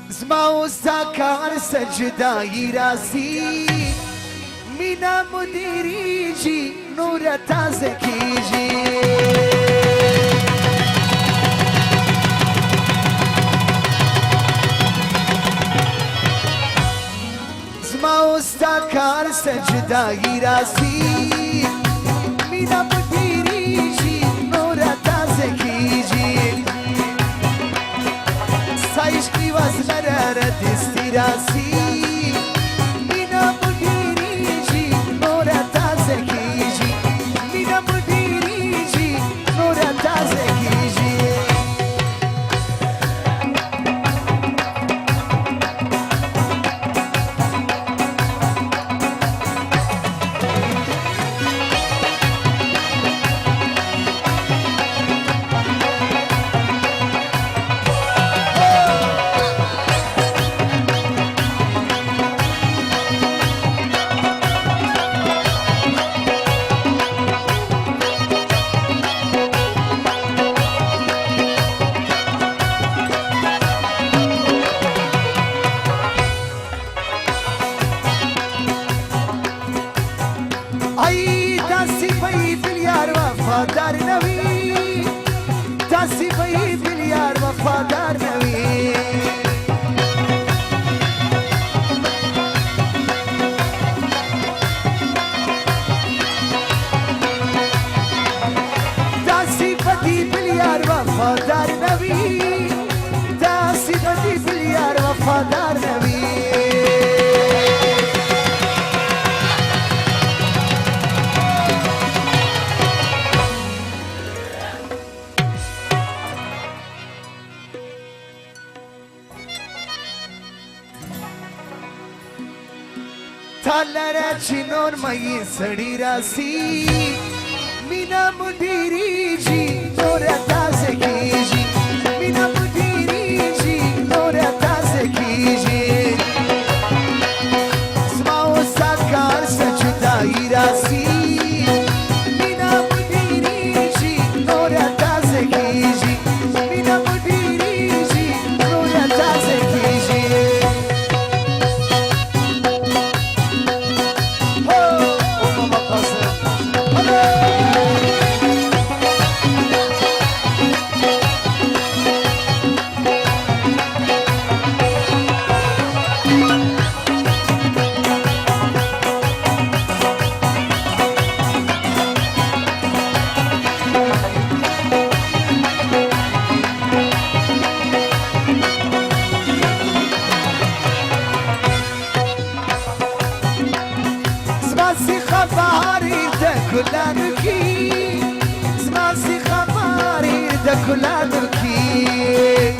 زما وستاکار سجدای راسی مینا مدیریجی نور تازه کیجی زما وستاکار سجدای راسی مینا مدیریجی نور تازه کیجی سایش کی وزلره دستی راسی مینا مدیریجی نور تازه کیجی مینا مدیریجی نور تازه کیجی ای دستی بایی بیلیار وفادار نوی دستی بایی بیلیار وفادار نوی دستی بدی بیلیار وفادار نوی دستی بدی بیلیار وفادار نوی تالره چینور مایی سڑی راسی مینا مدیریجی نور تازه کیجی مینا مدیریجی نور تازه کیجی زما و ساکار سجدای راسی مینا مدیریجی نور تازه کیجی مینا مدیریجی نور تازه کیجی زماسي خباري ده كلانكي زماسي خباري ده كلانكي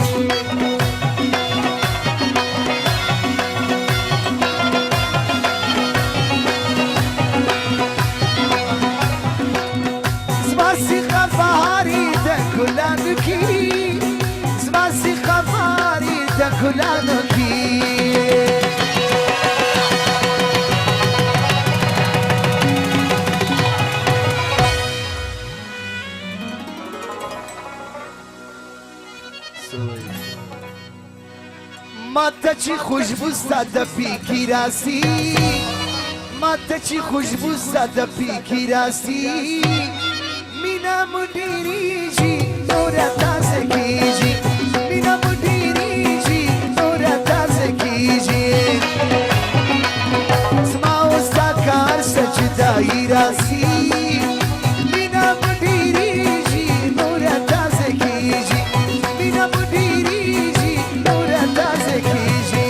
زماسي خباري ده كلانكي زماسي خباري ده كلانكي ماته چی خوشبو زده پیکی راسی ماته چی خوشبو زده پیکی راسی مینا مدیریجی نور تازه کیجی مینا مدیریجی نور تازه کیجی زما وستاکار سجدای راسی مینا مدیریجی نور تازه کیجی مینا مدیریجی نور تازه کیجی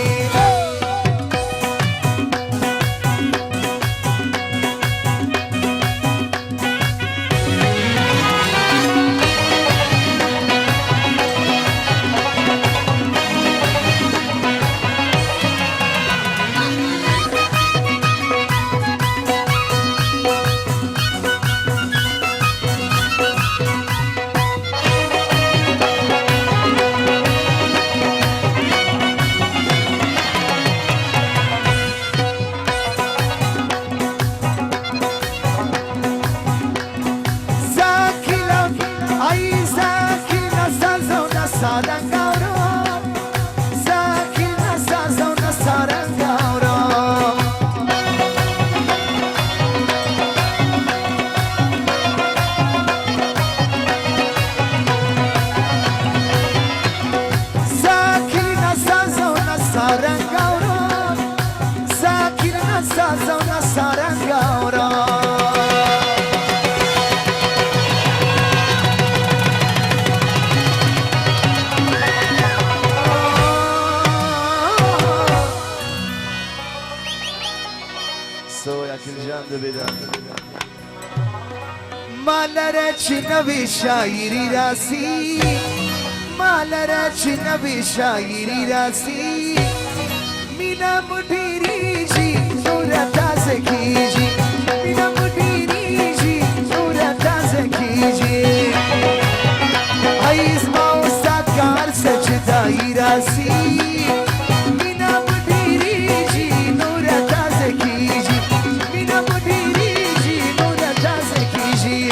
مالرچ نوی شاعری راسی مالرچ نوی شاعری راسی مینا مدیری جی نور تازه کیجی مینا مدیری جی نور تازه کیجی عیز ما استاد کار سجدائی راسی مینا مدیری جی نور تازه کیجی مینا مدیری جی نور تازه کیجی